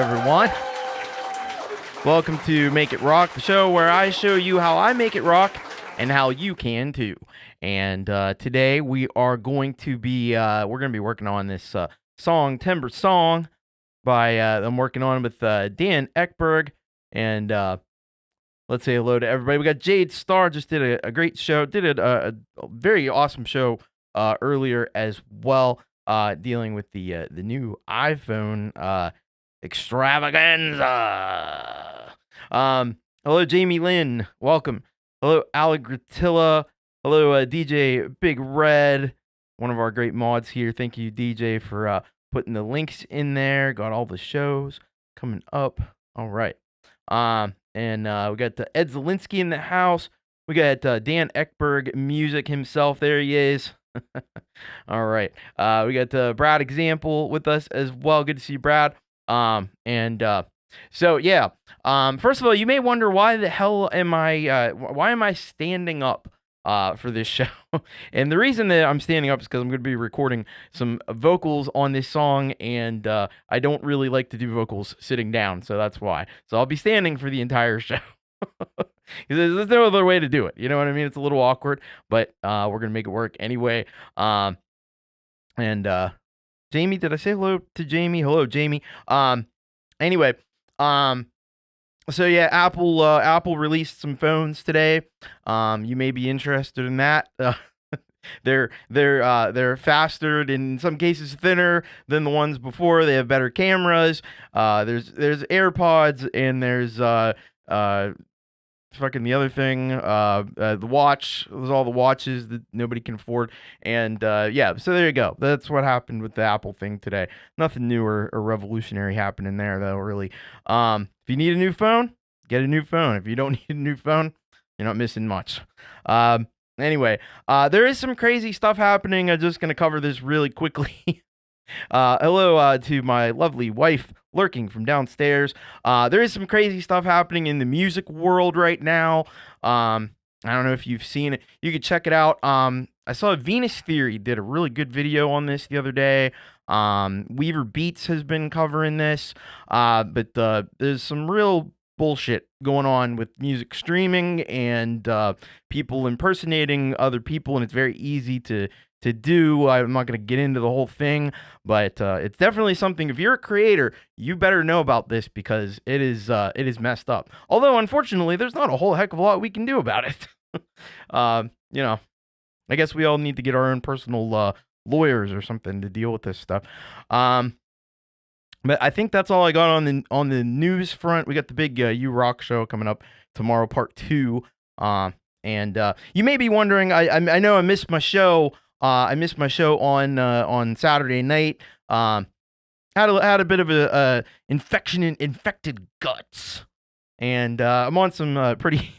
everyone. Welcome to Make It Rock, the show where I show you how I make it rock and how you can too. And today we are going to be working on this Songtember song by I'm working on with Dan Eckberg, and let's say hello to everybody. We got Jade Starr, just did a great show, did a very awesome show earlier as well, dealing with the new iPhone extravaganza. Hello, Jamie Lynn. Welcome. Hello, Allegratilla. Hello, DJ Big Red, one of our great mods here. Thank you, DJ, for putting the links in there. Got all the shows coming up. All right. And we got Ed Zielinski in the house. We got Dan Eckberg music himself. There he is. All right. We got Brad Example with us as well. Good to see you, Brad. So yeah. First of all, you may wonder why the hell am I standing up for this show? And the reason that I'm standing up is because I'm going to be recording some vocals on this song, and I don't really like to do vocals sitting down, so that's why. So I'll be standing for the entire show. There's no other way to do it. You know what I mean? It's a little awkward, but we're going to make it work anyway. Jamie, did I say hello to Jamie? Hello, Jamie. Anyway, so yeah, Apple released some phones today. You may be interested in that. They're faster and in some cases thinner than the ones before. They have better cameras. There's AirPods, and there's fucking the other thing, the watch. There's all the watches that nobody can afford, and yeah, so there you go. That's what happened with the Apple thing today. Nothing new or revolutionary happening there, though, really. If you need a new phone, get a new phone. If you don't need a new phone, you're not missing much. Anyway, there is some crazy stuff happening. I'm just gonna cover this really quickly. Hello to my lovely wife lurking from downstairs. There is some crazy stuff happening in the music world right now. I don't know if you've seen it. You could check it out. I saw Venus Theory did a really good video on this the other day. Weaver Beats has been covering this. But there's some real bullshit going on with music streaming and people impersonating other people, and it's very easy to do. I'm not going to get into the whole thing, but it's definitely something. If you're a creator, you better know about this, because it is messed up. Although, unfortunately, there's not a whole heck of a lot we can do about it. You know, I guess we all need to get our own personal lawyers or something to deal with this stuff. But I think that's all I got on the news front. We got the big You Rock show coming up tomorrow, part 2. And you may be wondering, I know I missed my show. I missed my show on Saturday night. Had a bit of a infection in infected guts, and I'm on some pretty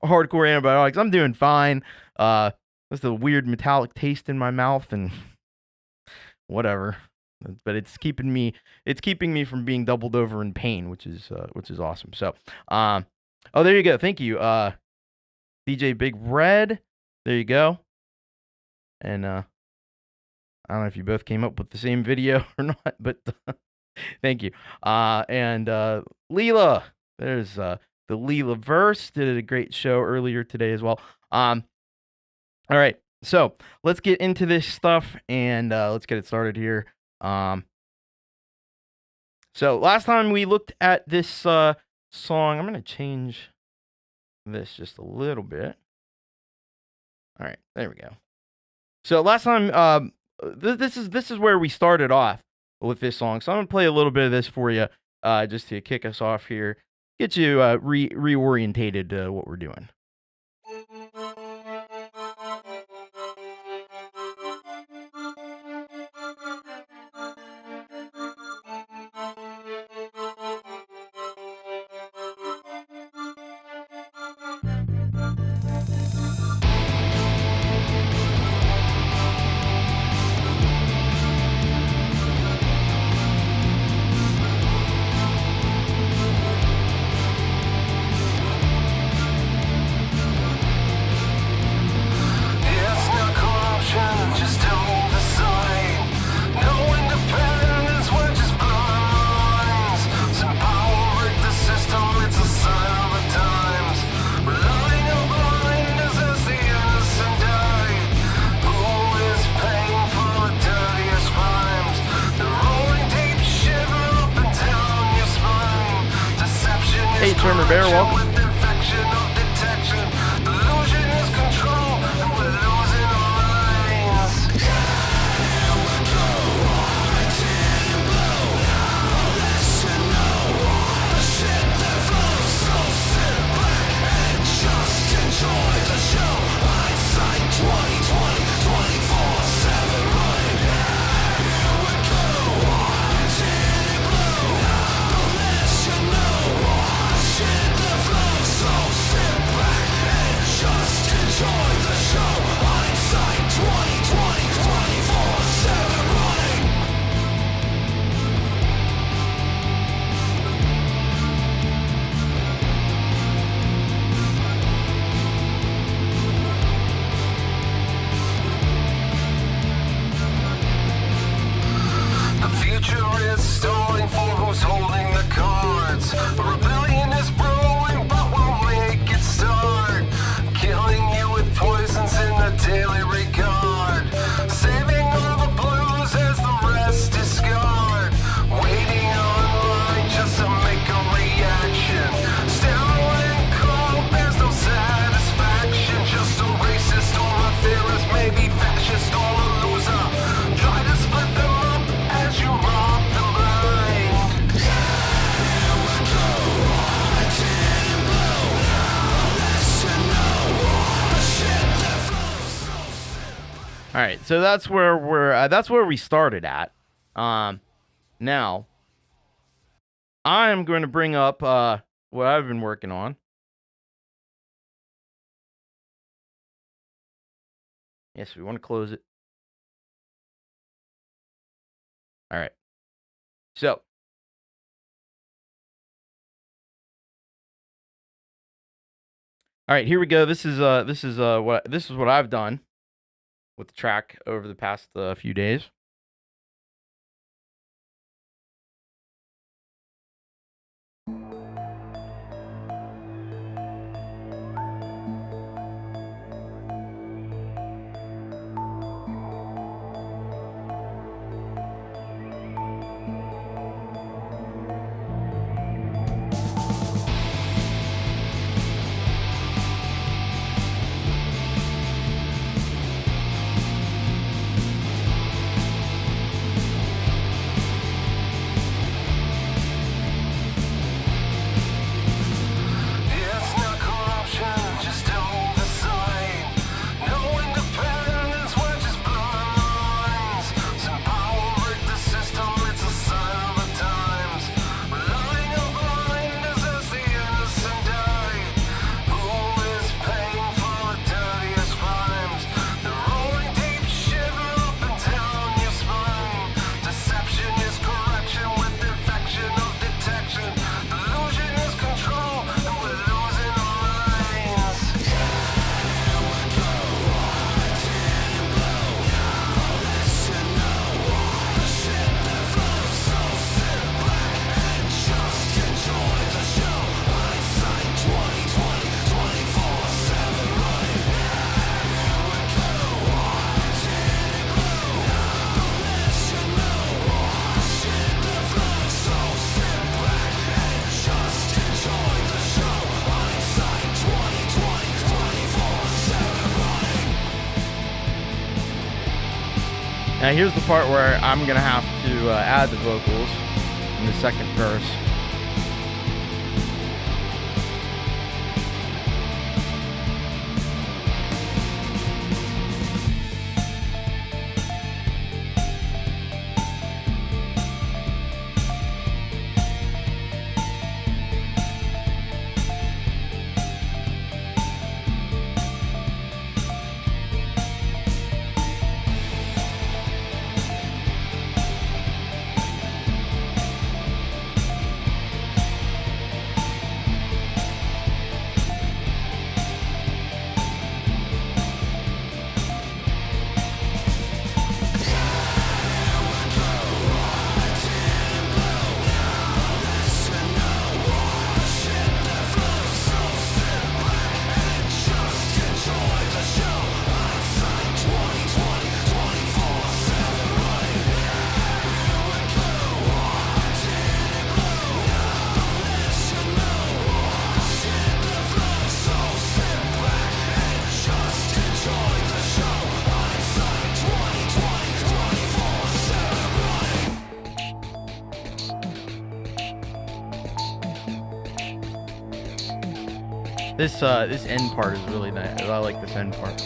hardcore antibiotics. I'm doing fine. There's a weird metallic taste in my mouth and whatever, but it's keeping me from being doubled over in pain, which is awesome. So, oh, there you go. Thank you, DJ Big Red. There you go. And I don't know if you both came up with the same video or not, but thank you. And Leela, there's the Leela Verse, did a great show earlier today as well. All right, so let's get into this stuff, and let's get it started here. So last time we looked at this song, I'm going to change this just a little bit. All right, there we go. So last time, this is where we started off with this song. So I'm gonna play a little bit of this for you, just to kick us off here, get you reorientated what we're doing. Bear, welcome. All right, so that's where we started at. Now I am going to bring up what I've been working on. Yes, we want to close it. All right. So all right, here we go. This is what I've done with the track over the past few days. Now here's the part where I'm gonna have to add the vocals in the second verse. This end part is really nice. I like this end part.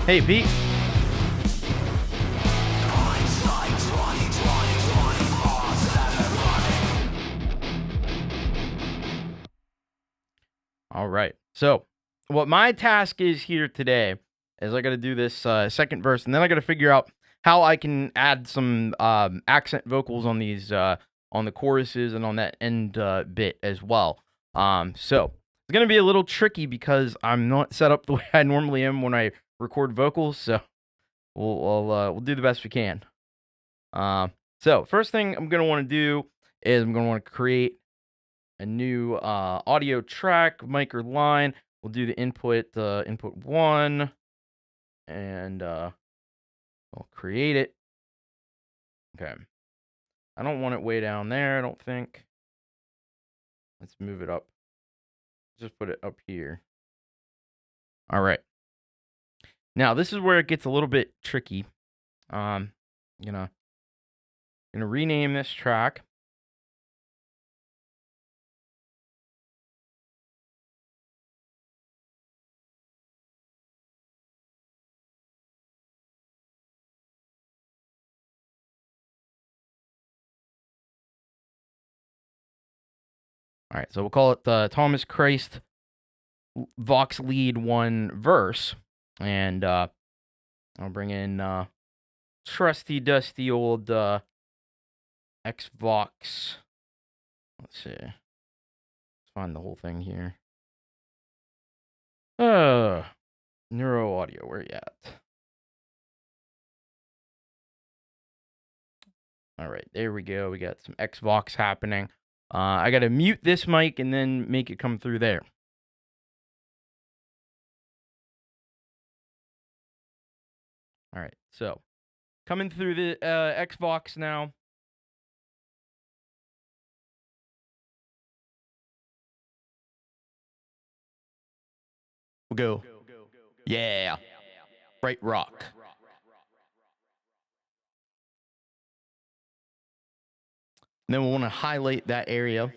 Hey, Pete. All right. So, what my task is here today is I got to do this second verse, and then I got to figure out how I can add some accent vocals on these on the choruses and on that end bit as well. So it's gonna be a little tricky because I'm not set up the way I normally am when I record vocals. So we'll do the best we can. So first thing I'm gonna want to do is I'm gonna want to create a new audio track, mic or line. We'll do the input 1, and I'll create it. Okay. I don't want it way down there, I don't think. Let's move it up. Just put it up here. All right. Now this is where it gets a little bit tricky. Gonna rename this track. All right, so we'll call it the Thomas Christ Vox Lead 1 verse, and I'll bring in trusty dusty old X Vox. Let's see. Let's find the whole thing here. Neuro audio, where you at? All right, there we go. We got some X Vox happening. I got to mute this mic and then make it come through there. All right, so coming through the X Vox now. We'll go. Yeah. Right rock. And then we'll want to highlight that area.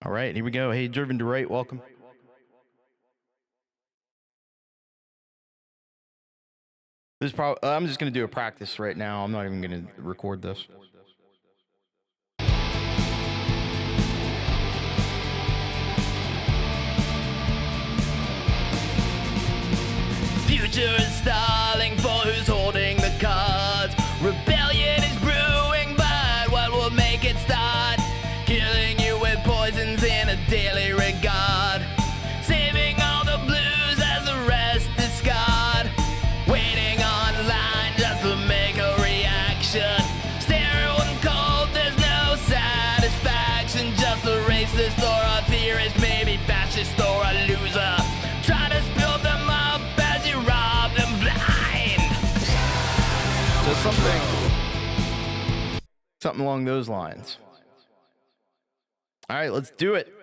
All right, here we go. Hey, Driven to Right, welcome. This probably I'm just gonna do a practice right now. I'm not even gonna record this. Future is stalling for who's holding the cards. Rebellion is brewing, but what will make it start? Killing you with poisons in a daily regard. Saving all the blues as the rest discard. Waiting online just to make a reaction. Sterile and cold, there's no satisfaction. Just a racist or a theorist, maybe fascist or a loser. Try to spill them up as you rob them blind. So something along those lines. All right, let's do it.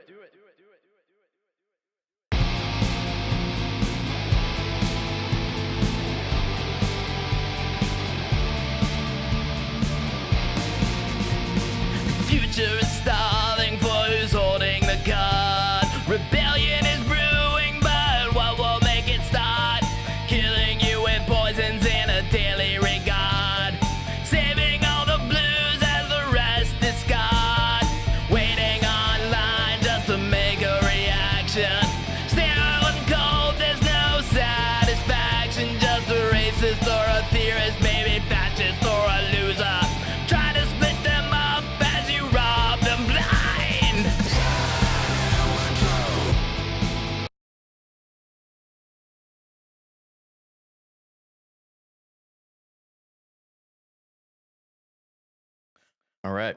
All right.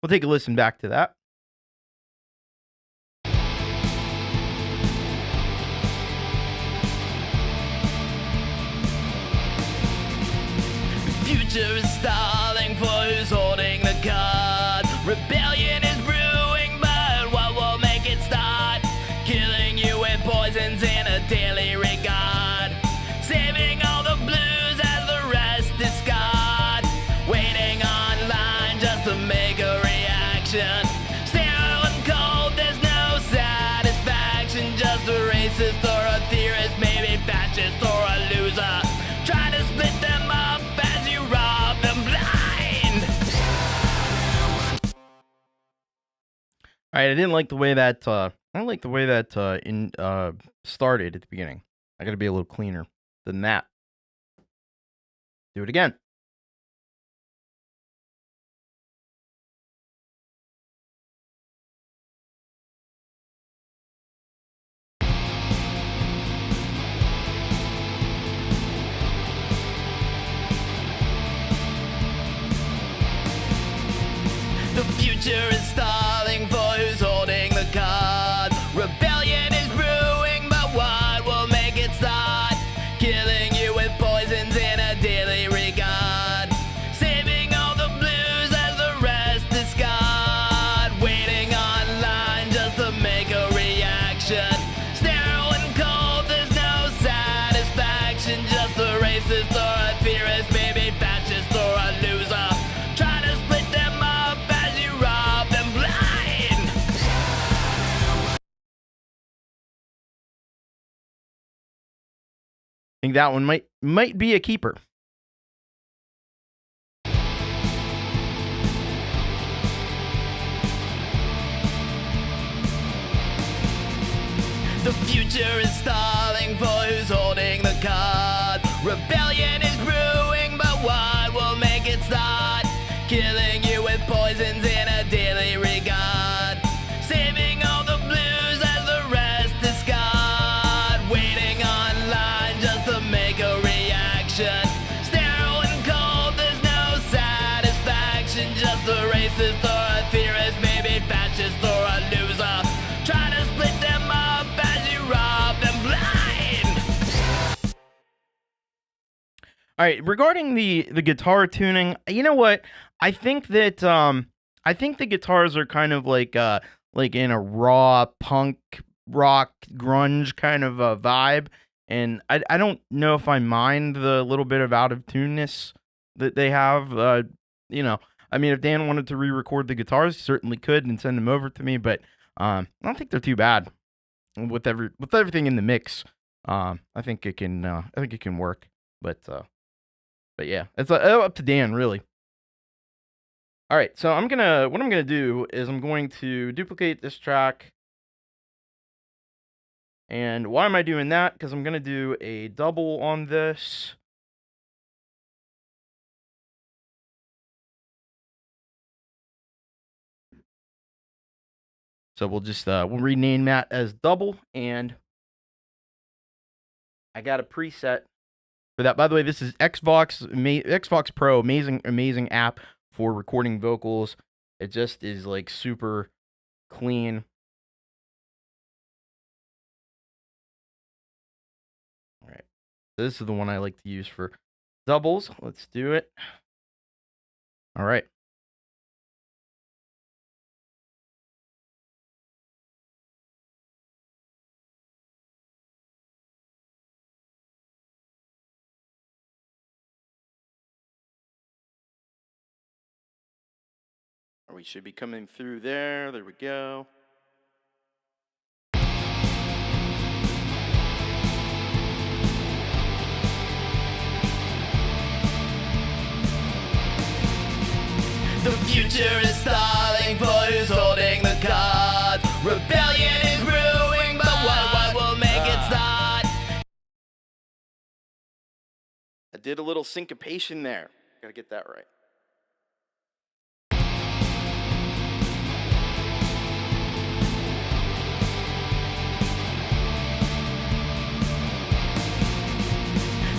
We'll take a listen back to that. Future is stalling for who's holding the card. Rebellion is brewing, but what will make it start? Killing you with poisons in a daily regard. Saving all the blues as the rest discard. Waiting online just to make a reaction. Sterile and cold, there's no satisfaction. Just a racist or a theorist, maybe fascist or a loser. Try to split them up as you rob them blind. All right, I didn't like the way that started at the beginning. I got to be a little cleaner than that. Do it again. The future is stalling for who's holding the card. Rebellion is brewing, but what will make it start? Killing you with poisons in a daily regard. Saving all the blues as the rest discard. Waiting online just to make a reaction. Sterile and cold, there's no satisfaction. Just a racist or a theorist, maybe fascist or a loser. Try to split them up as you rob them blind. I think that one might be a keeper. The future is stalling for who's holding the card. Rebellion is brewing, but what will make it start? Killing you with poisons in a daily regard. Saving all the blues as the rest discard. Waiting online just to make a reaction. Sterile and cold, there's no satisfaction. Just a racist or a theorist, maybe fascist or a loser. Try to split them up as you rob them blind. All right, regarding the guitar tuning, you know what? I think that I think the guitars are kind of like in a raw punk rock grunge kind of a vibe, and I don't know if I mind the little bit of out of tuneness that they have. You know, I mean, if Dan wanted to re-record the guitars, he certainly could and send them over to me, but I don't think they're too bad with everything in the mix. I think it can work, but yeah, it's up to Dan really. All right, so what I'm gonna do is I'm going to duplicate this track, and why am I doing that? Because I'm gonna do a double on this. So we'll just we'll rename that as double, and I got a preset for that. By the way, this is Xbox Pro, amazing app for recording vocals. It just is like super clean. All right, so this is the one I like to use for doubles. Let's do it. All right. We should be coming through there. There we go. The future is stalling for who's holding the cards. Rebellion is brewing, but what will make it start? I did a little syncopation there. Gotta get that right.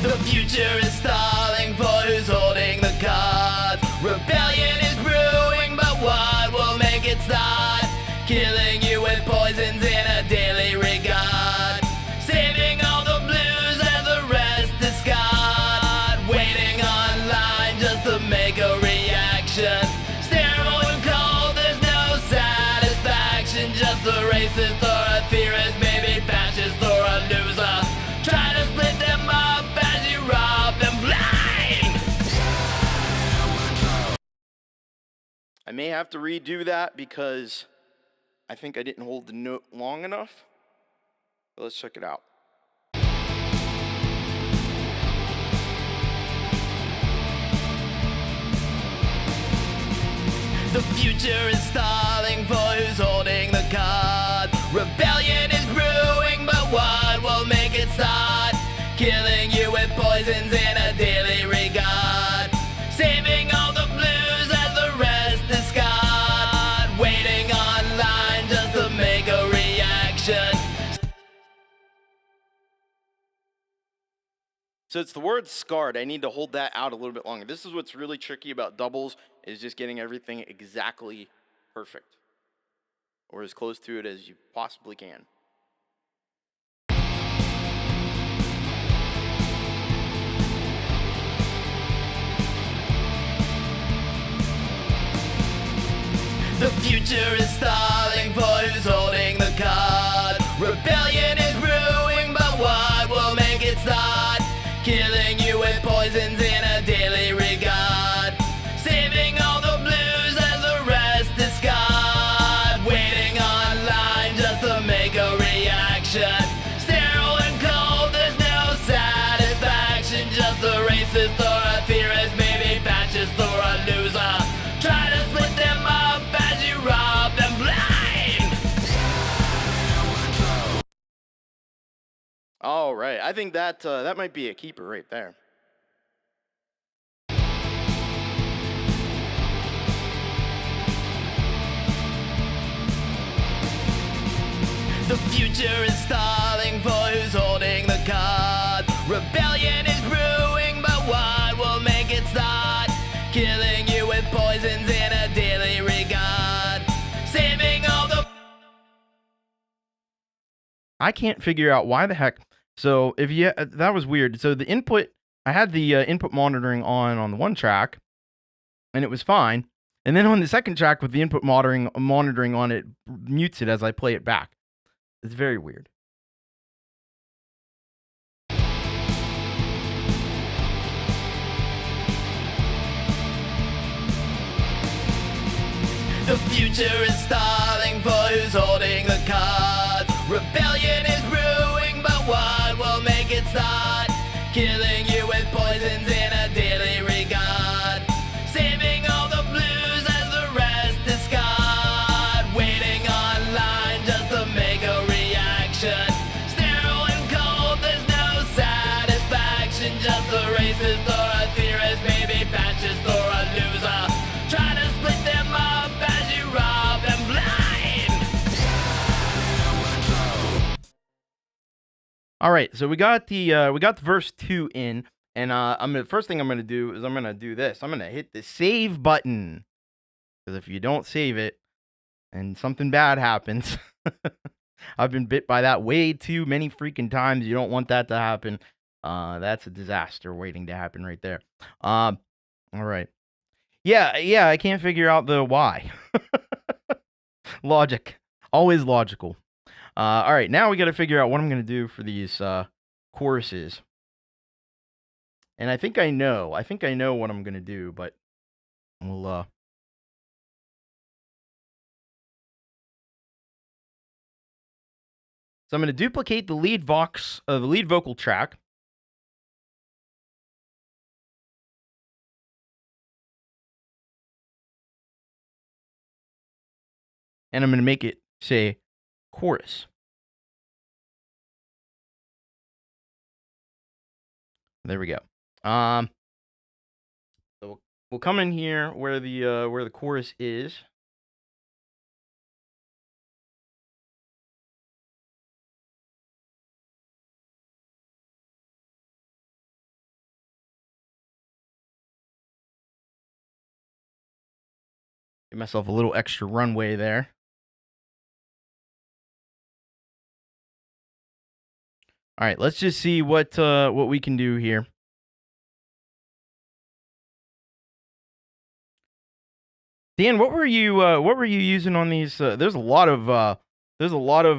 The future is stalling for who's holding the cards. Rebellion is brewing, but what will make it start? Killing you with poisons in a daily regard. Saving all the blues and the rest discard. Waiting online just to make a reaction. Sterile and cold, there's no satisfaction. Just a racist or a theorist, maybe fascist or a loser. Try to split them up as you rob them blind. I may have to redo that because I think I didn't hold the note long enough. But let's check it out. The future is stalling for who's holding the card. Rebellion is brewing, but what will make it start? Killing you with poisons in a daily regard. Saving all the blues and the rest discard. Waiting online just to make a reaction. So it's the word scarred. I need to hold that out a little bit longer. This is what's really tricky about doubles, is just getting everything exactly perfect. Or as close to it as you possibly can. The future is stalling for who's holding the card. Rebellion is brewing, but what will make it start? Killing you with poisons in a daily regard. Saving all the blues and the rest discard. Waiting online just to make a reaction. Sterile and cold, there's no satisfaction. Just a racist or a theorist, maybe fascist or a loser. Try to split them up as you rob them blind. All right, I think that that might be a keeper right there. The future is stalling for who's holding the card. Rebellion is brewing, but what will make it start? Killing you with poisons in a daily regard. Saving all the... I can't figure out why the heck. So if you, that was weird. So the input, I had the input monitoring on the one track, and it was fine. And then on the second track with the input monitoring on, it mutes it as I play it back. It's very weird. The future is stalling for who's holding the cards. Rebellion is brewing, but what will make it start? Killing you with poisons in a daily regard. Saving all the blues and the rest discard. Waiting online just to make a reaction. Sterile and cold, there's no satisfaction. Just a racist or a theorist, maybe fascist or a loser. Try to split them up as you rob them blind. All right, so we got the verse 2 in, and first thing I'm gonna do is I'm gonna do this. I'm gonna hit the save button, because if you don't save it and something bad happens, I've been bit by that way too many freaking times. You don't want that to happen. That's a disaster waiting to happen right there. All right. Yeah, I can't figure out the why. Logic. Always logical. All right, now we got to figure out what I'm going to do for these choruses. And I think I know. I think I know what I'm going to do, but we'll... So I'm going to duplicate the lead vocal track. And I'm going to make it say chorus. There we go. So we'll come in here where the chorus is. Give myself a little extra runway there. All right, let's just see what we can do here. Dan, what were you using on these? There's a lot of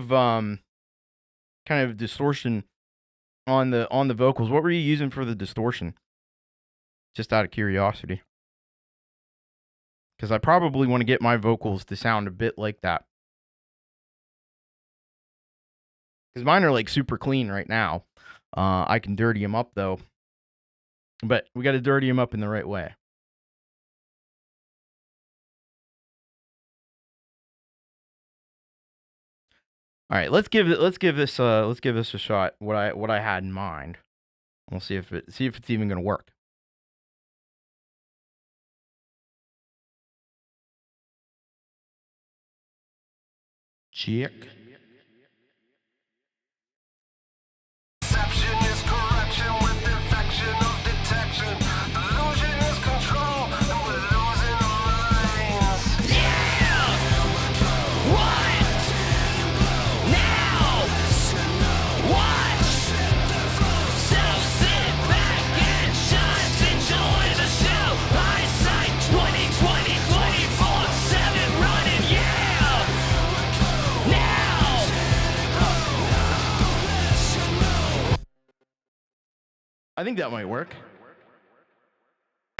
kind of distortion on the vocals. What were you using for the distortion? Just out of curiosity, because I probably want to get my vocals to sound a bit like that. Because mine are like super clean right now. I can dirty them up though, but we got to dirty them up in the right way. All right, let's give this a shot. What I had in mind. We'll see if it's even gonna work. Check. Inception is correction with infection of detection. Delusion is control, and we're losing our minds. Yeah! What? Now! Watch! So sit back and just enjoy the show. Hindsight 2020, 24/7 running, yeah! Now! I think that might work.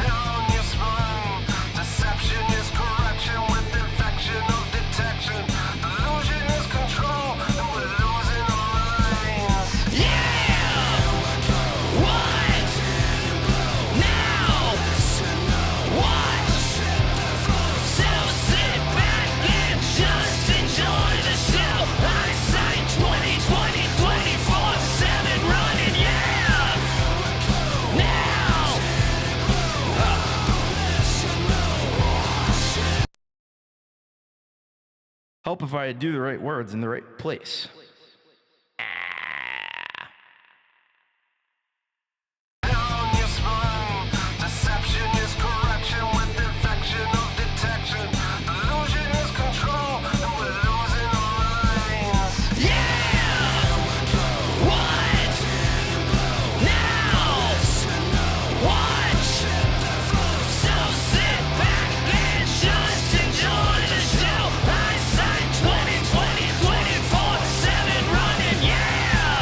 On your spine. Deception is correction with infection of detection. Delusion is control, and we're losing our minds. Yeah! What? Now! Watch! So sit back and just enjoy the show. Hindsight 2020, 24/7 running, yeah! Now! Help if I do the right words in the right place. On your spine. Deception is correction with infection of detection. Delusion is control, and we're losing our minds. Yeah! What? Now! Watch! So sit back and just enjoy the show. Hindsight 2020, 24/7 running, yeah!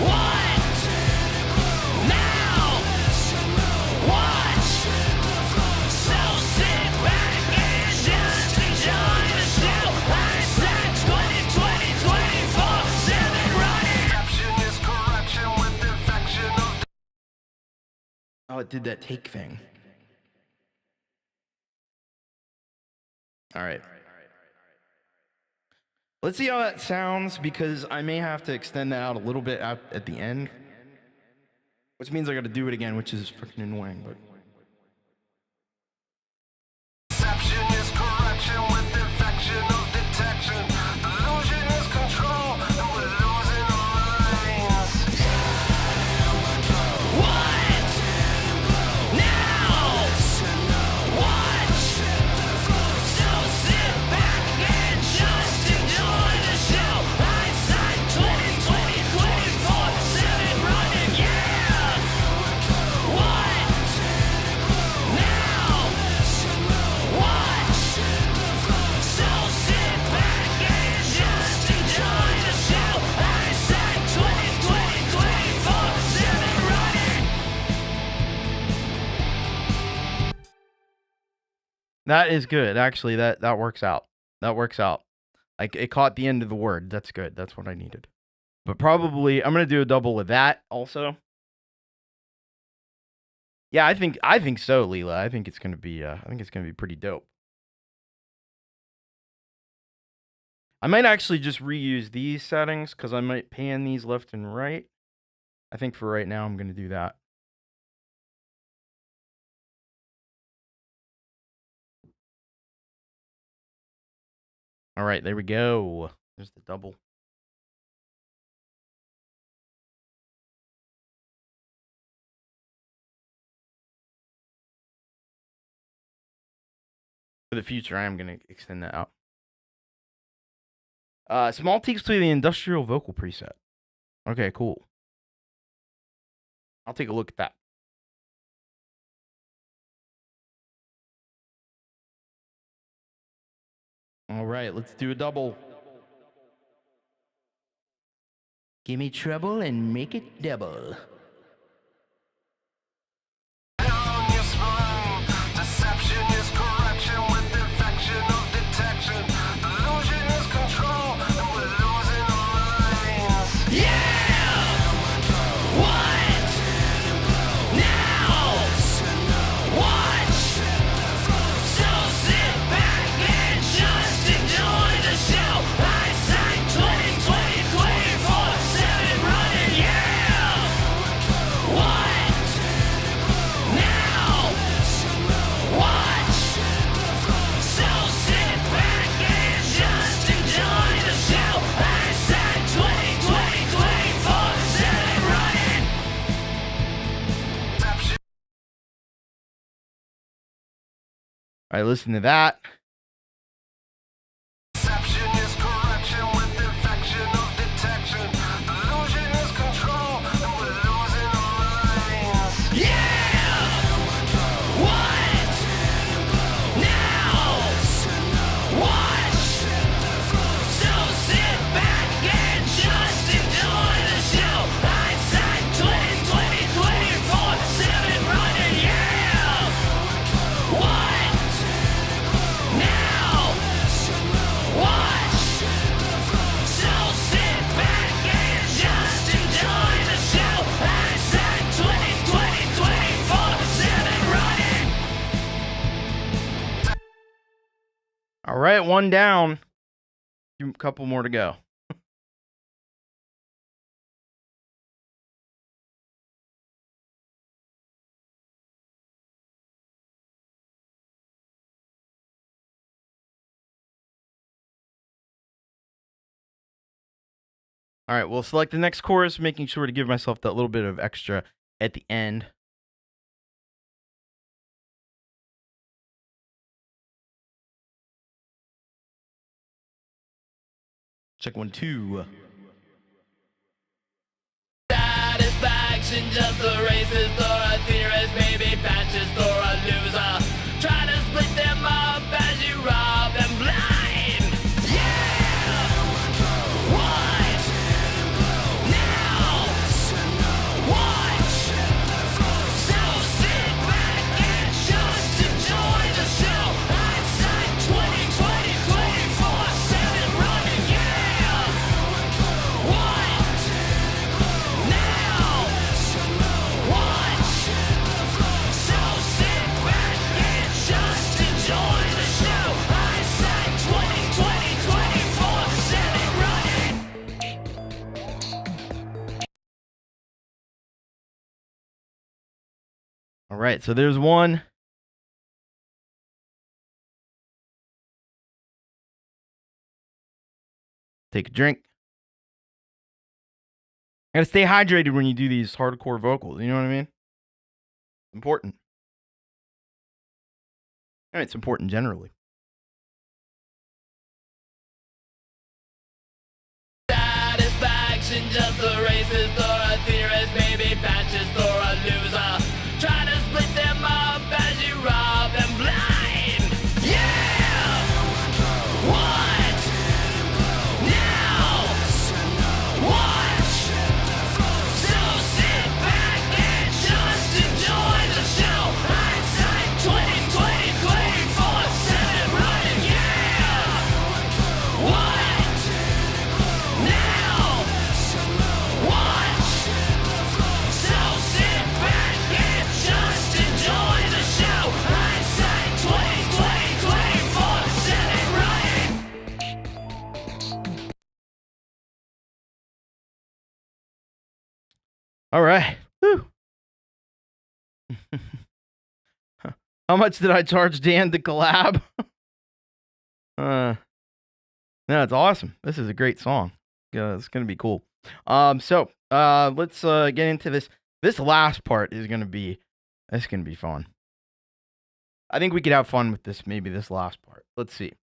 What? Now! Watch! So sit back and just enjoy the show. Hindsight 2020, 24/7 running. Inception is correction with infection of Oh, it did that take thing. All right. Let's see how that sounds, because I may have to extend that out a little bit at the end, which means I got to do it again, which is freaking annoying. But Deception is correction with infection of detection. Delusion is control, and we're losing our minds. What? Now! Watch! So sit back and just enjoy the show. Hindsight 2020, 24/7 running, yeah! What? Now! Watch! So sit back and just enjoy the show. Hindsight 2020, 24/7 running. that is good. Actually, that works out. That works out. Like, it caught the end of the word. That's good. That's what I needed. But probably I'm gonna do a double with that also. Yeah, I think so, Leela. I think it's gonna be pretty dope. I might actually just reuse these settings, because I might pan these left and right. I think for right now I'm gonna do that. All right, there we go. There's the double. For the future, I am going to extend that out. Small tweaks to the industrial vocal preset. Okay, cool. I'll take a look at that. All right, let's do a double. Give me trouble and make it double. On your spine. Deception is correction with infection of detection. Delusion is control, and we're losing our minds. Yeah! What? Now! Watch! So sit back and just enjoy the show. Hindsight 2020, 24/7 running, yeah! What? Now! Watch! So sit back and just enjoy the show. Hindsight 2020, 24/7 running. Deception. All right, listen to that. Deception is correction with infection of detection. Delusion is control, and we're losing our minds. Yeah! What? Now! Watch! So sit back and just enjoy the show. Hindsight 2020, 24/7 running, yeah! What? Now! Watch! So sit back and just enjoy the show. Hindsight 2020, 24/7 running. All right, one down. A couple more to go. All right, we'll select the next chorus, making sure to give myself that little bit of extra at the end. Check 1, 2. Satisfaction, just a racist or a theorist, maybe fascist or a loser. Try to split them up as you rob them blind. Yeah! What? Now! Watch! So sit back and just enjoy the show. Hindsight 2020, 24/7 running, yeah! What? Now! Watch! So sit back and just enjoy the show. Hindsight 2020, 24/7 running. All right, so there's one. Take a drink. Gotta stay hydrated when you do these hardcore vocals. You know what I mean? Important. I mean, it's important generally. Satisfaction, just a racist or a theorist, maybe fascist or a loser. Try to split them up as you rob them blind. Yeah! What? Now! Watch! So sit back and just enjoy the show. Hindsight 2020, 24/7 running, yeah! What? Now! Watch! So sit back and just enjoy the show. Hindsight 2020, 24/7 running. All right. Whew. How much did I charge Dan to collab? No, it's awesome. This is a great song. Yeah, it's gonna be cool. So let's get into this. This last part is gonna be fun. I think we could have fun with this, maybe this last part. Let's see.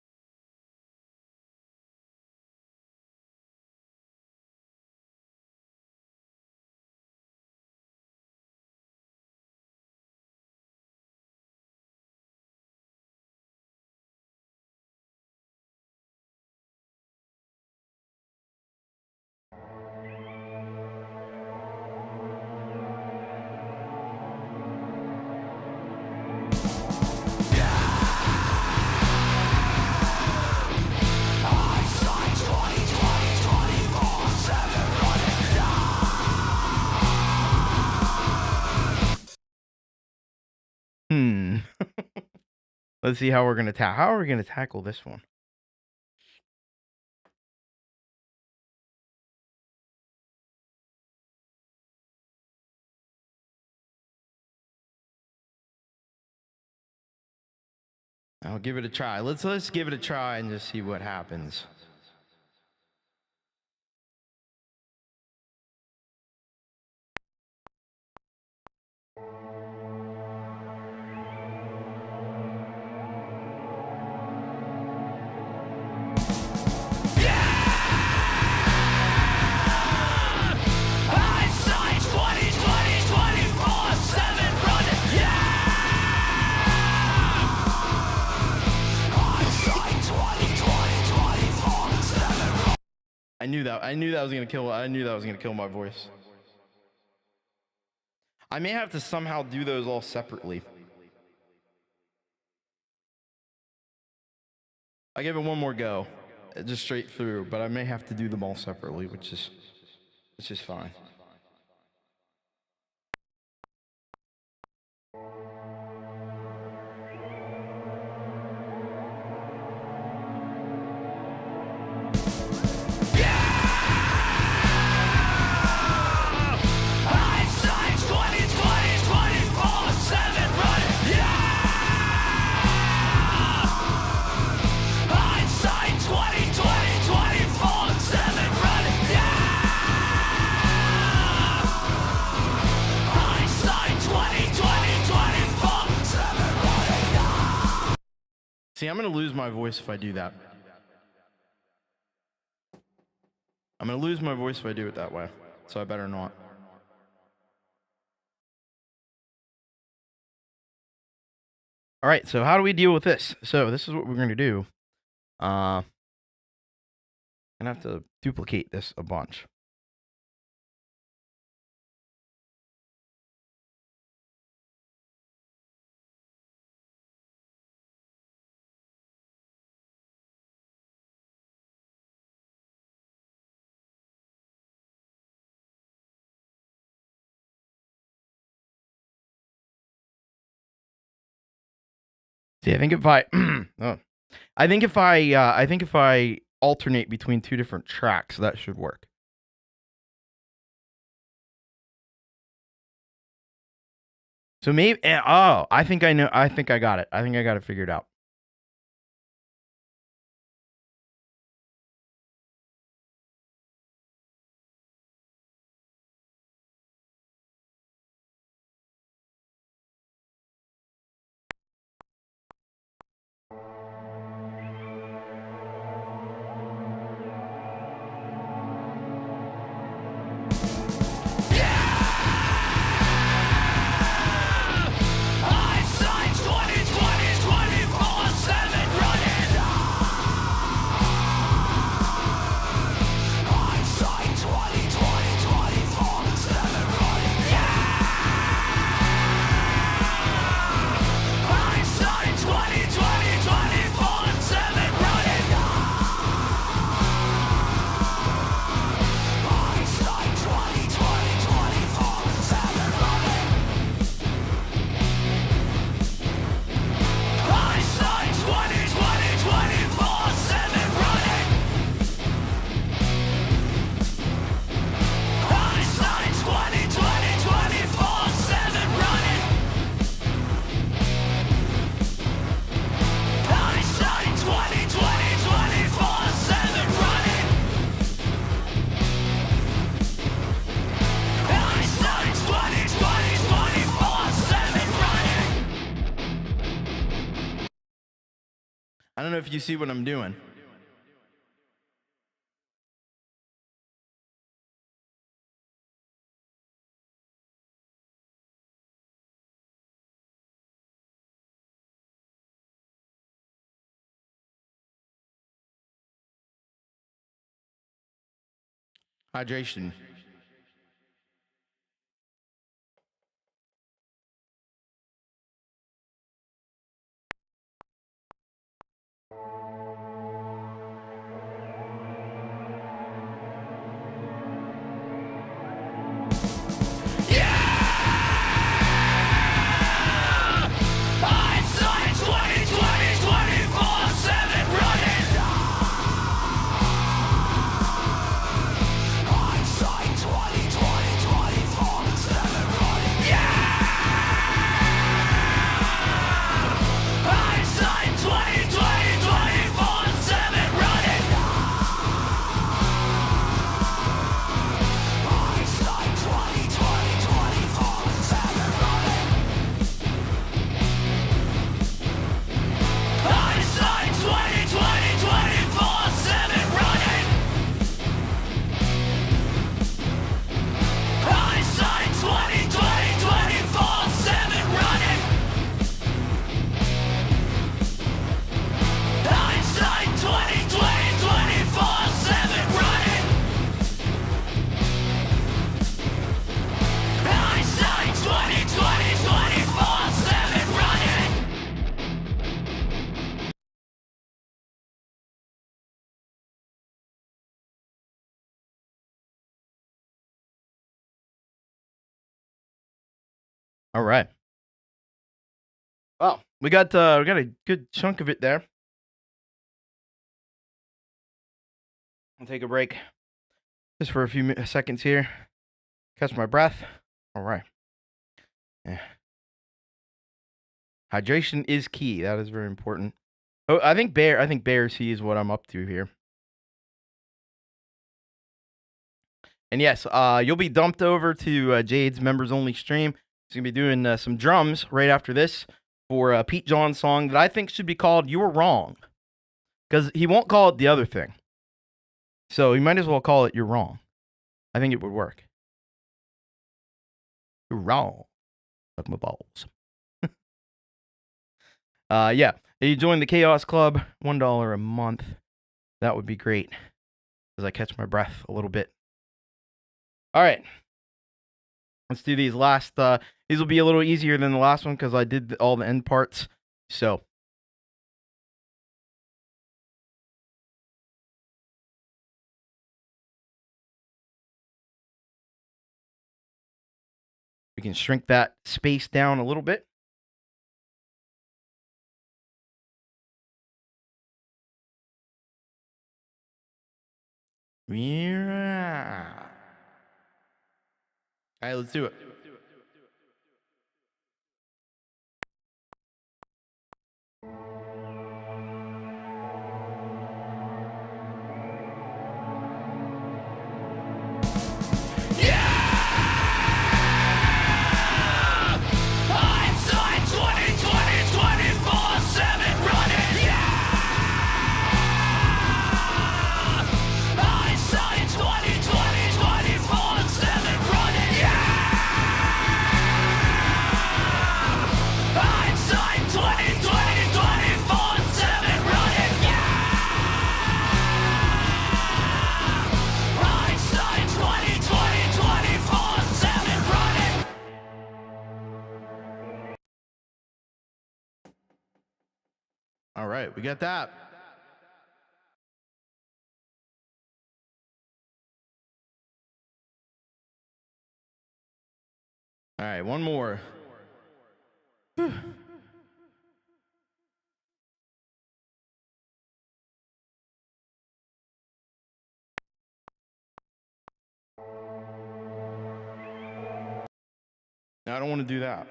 Let's see how we're gonna tackle this one. I'll give it a try. Let's give it a try and just see what happens. Hindsight 2020, 24/7 running. Hindsight 2020, 24/7. I knew that was gonna kill my voice. I may have to somehow do those all separately. I give it one more go, just straight through, but I may have to do them all separately, which is fine. Hindsight 2020, 24/7 running. Hindsight 2020, 24/7 running. Hindsight 2020, 24/7 running. See, I'm gonna lose my voice if I do that. I'm gonna lose my voice if I do it that way, so I better not. All right, so how do we deal with this? So this is what we're gonna do. I'm gonna have to duplicate this a bunch. See, I think if I, I think if I alternate between two different tracks, that should work. So maybe, I think I know. I think I got it. I think I got it figured out. Hindsight 2020, I don't know if you see what I'm doing. Hydration. Hindsight 2020, 24/7 running. Hindsight 2020, 24/7 running. Hindsight 2020, 24/7 running. Hindsight 2020, 24/7 running. Hindsight 2020, 24/7 running. Hindsight 2020, 24/7 running. Hindsight 2020, 24/7 running. Hindsight 2020, 24/7 running. All right. Well, we got a good chunk of it there. I'll take a break just for a few seconds here. Catch my breath. All right. Yeah. Hydration is key. That is very important. Oh, I think Bear sees what I'm up to here. And yes, you'll be dumped over to Jade's members only stream. He's gonna be doing some drums right after this for a Pete John song that I think should be called "You Were Wrong," because he won't call it the other thing. So you might as well call it "You're Wrong." I think it would work. You're wrong. Suck my balls. Yeah. If you join the Chaos Club, $1 a month. That would be great. As I catch my breath a little bit. All right. Let's do these last. These will be a little easier than the last one because I did all the end parts. So. We can shrink that space down a little bit. Yeah. All right, let's do it. Hindsight 2020, 24/7 running. Hindsight 2020, 24/7 running. Hindsight 2020, 24/7 running. Hindsight 2020, 24/7 running. All right, we got that. All right, one more. No, I don't want to do that.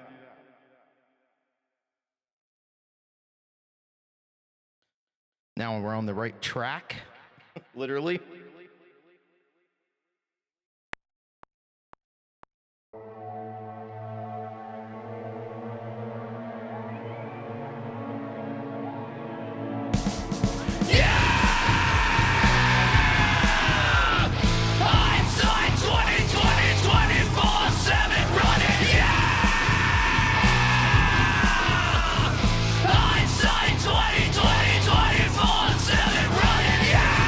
Now we're on the right track, literally. Yeah! Hindsight 2020, 24/7 running. Yeah! Hindsight 2020, 24/7 running. Yeah!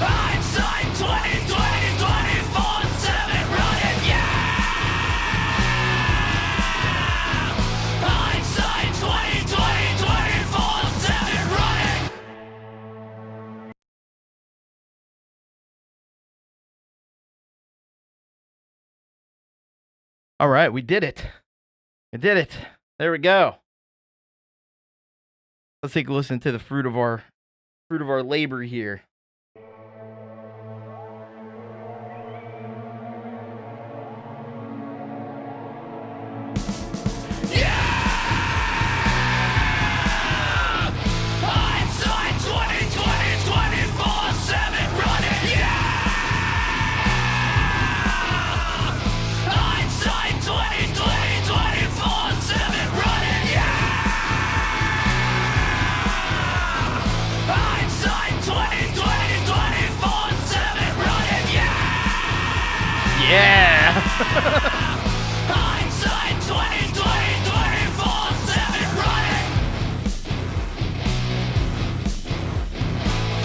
Hindsight 2020, 24/7 running. Yeah! Hindsight 2020, 24/7 running. All right, we did it. We did it. There we go. Let's take a listen to the fruit of our labor here. Yeah! Hindsight 2020, 24/7 running. Yeah! Hindsight 2020, 24/7 running. Yeah! Hindsight 2020, 24/7 running. Yeah! Yeah. Hindsight 2020, 24/7 running.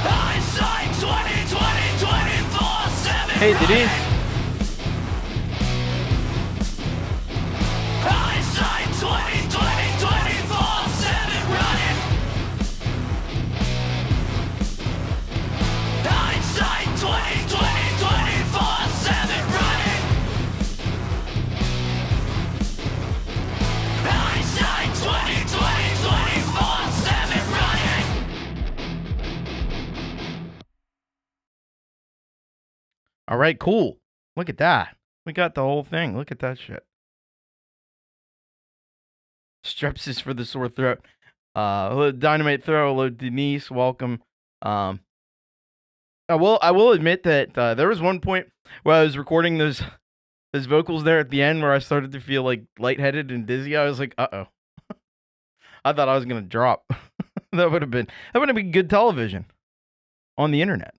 Hindsight 2020, 24/7 Hey, Denise. Hindsight 2020, 24/7 running. Hindsight 2020, 24/7 running. Hindsight 2020, 24/7 running. All right, cool. Look at that. We got the whole thing. Look at that shit. Strepsis for the sore throat. Hello, Dynamite Throw. Hello, Denise. Welcome. I will admit that there was one point where I was recording those vocals there at the end where I started to feel like lightheaded and dizzy. I was like, uh-oh. I thought I was gonna drop. that would have been good television on the internet.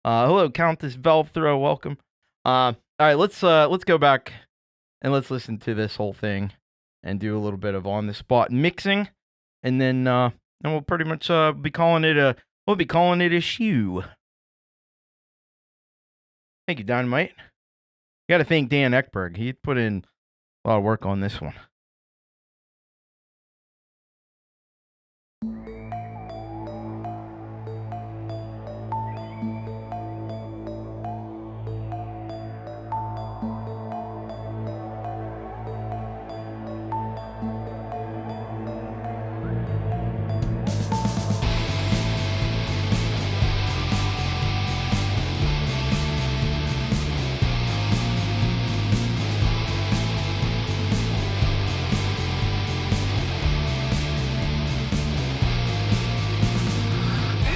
Hello, Countess Valve Throw. Welcome. All right, let's go back and let's listen to this whole thing and do a little bit of on the spot mixing, and then we'll pretty much be calling it a shoe. Thank you, Dynamite. Got to thank Dan Eckberg. He put in a lot of work on this one.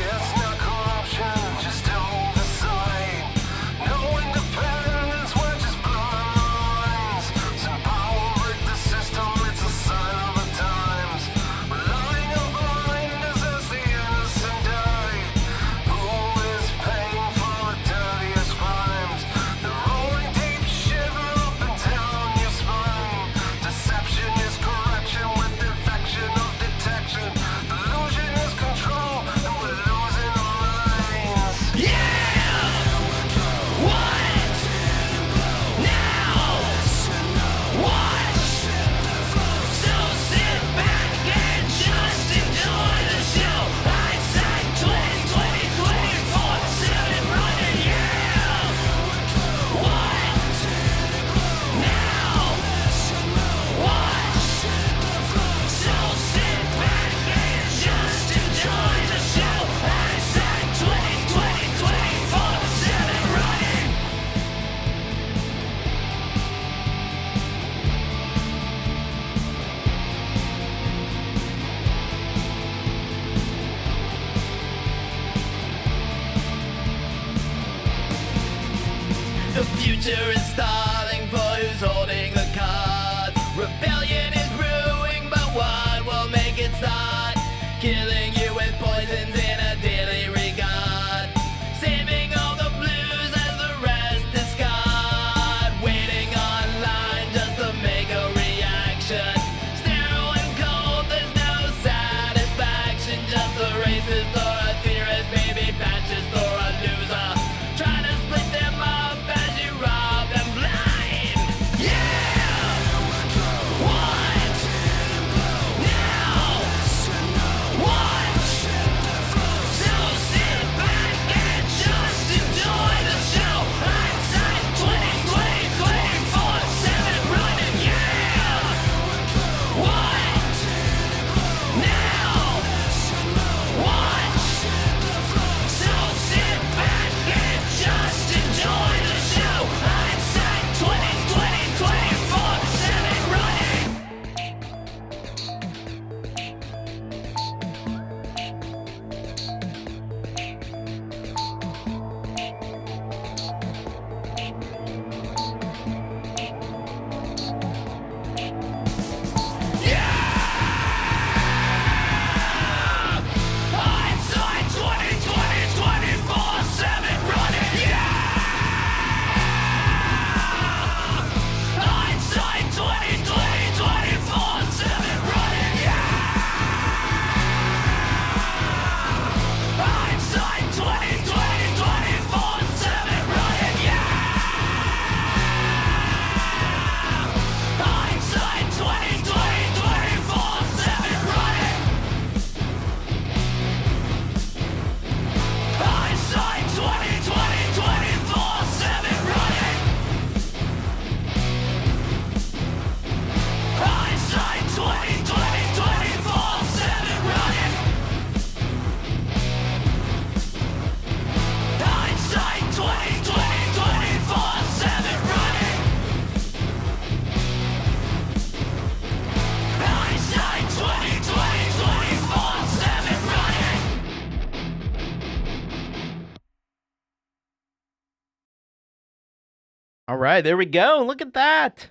It's not corruption, just oversight. No independence, we're just blurring lines. Some power rig the system, it's a sign of the times. Relying on blindness as the innocent die. Who is paying for the dirtiest crimes? The rolling deep shiver up and down your spine. Deception is correction with infection of detection. Delusion is control, and we're losing our minds. Yeah! What? Now? Watch! So sit back and just enjoy the show. Hindsight 2020, 24/7 running. Yeah! What? Now? Watch! So sit back and just enjoy the show. Hindsight 2020, 24/7 running. The future is stalling for who's holding the cards. Rebellion is brewing, but what All right, there we go. Look at that.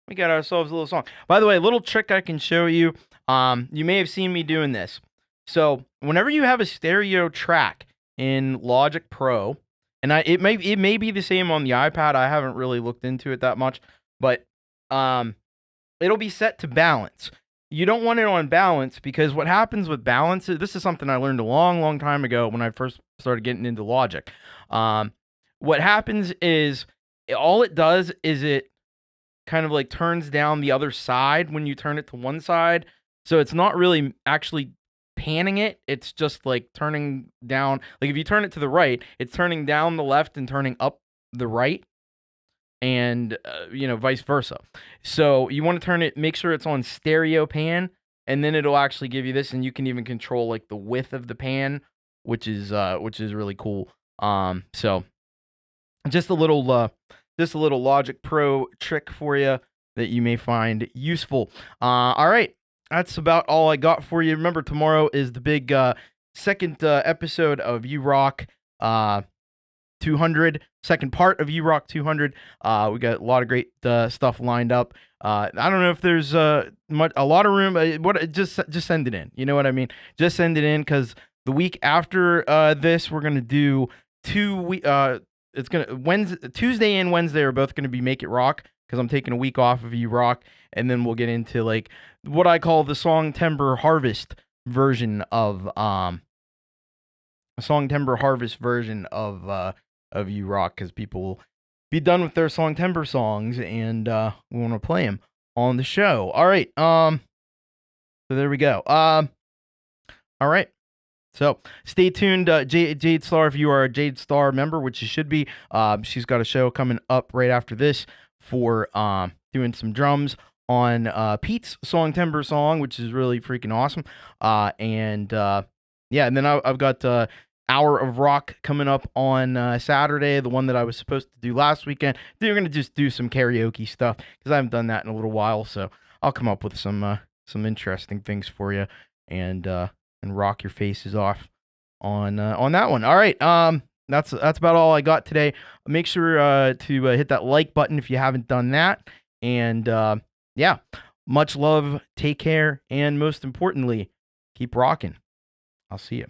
We got ourselves a little song. By the way, a little trick I can show you. You may have seen me doing this. So whenever you have a stereo track in Logic Pro, and it may be the same on the iPad. I haven't really looked into it that much, but it'll be set to balance. You don't want it on balance because what happens with balance, this is something I learned a long, long time ago when I first started getting into Logic. What happens is all it does is it kind of like turns down the other side when you turn it to one side. So it's not really actually panning it. It's just like turning down. Like if you turn it to the right, it's turning down the left and turning up the right. And, vice versa. So you want to turn it, make sure it's on stereo pan, and then it'll actually give you this, and you can even control like the width of the pan, which is really cool. So just a little Logic Pro trick for you that you may find useful. All right, that's about all I got for you. Remember, tomorrow is the big second episode of You Rock 200, second part of You Rock 200. We got a lot of great stuff lined up. I don't know if there's a lot of room. Just send it in. You know what I mean? Just send it in because the week after this, we're gonna do it's gonna Tuesday and Wednesday are both gonna be Make It Rock because I'm taking a week off of You Rock, and then we'll get into like what I call the Songtember Harvest version of You Rock, because people will be done with their Songtember songs and we want to play them on the show. All right. So there we go. All right. So stay tuned. Jade Star, if you are a Jade Star member, which you should be, she's got a show coming up right after this for doing some drums on Pete's Songtember song, which is really freaking awesome. And then I've got Hour of Rock coming up on Saturday, the one that I was supposed to do last weekend. They're going to just do some karaoke stuff because I haven't done that in a little while, so I'll come up with some interesting things for you and rock your faces off on that one. All right, that's about all I got today. Make sure to hit that like button if you haven't done that, and much love, take care, and most importantly, keep rocking. I'll see you.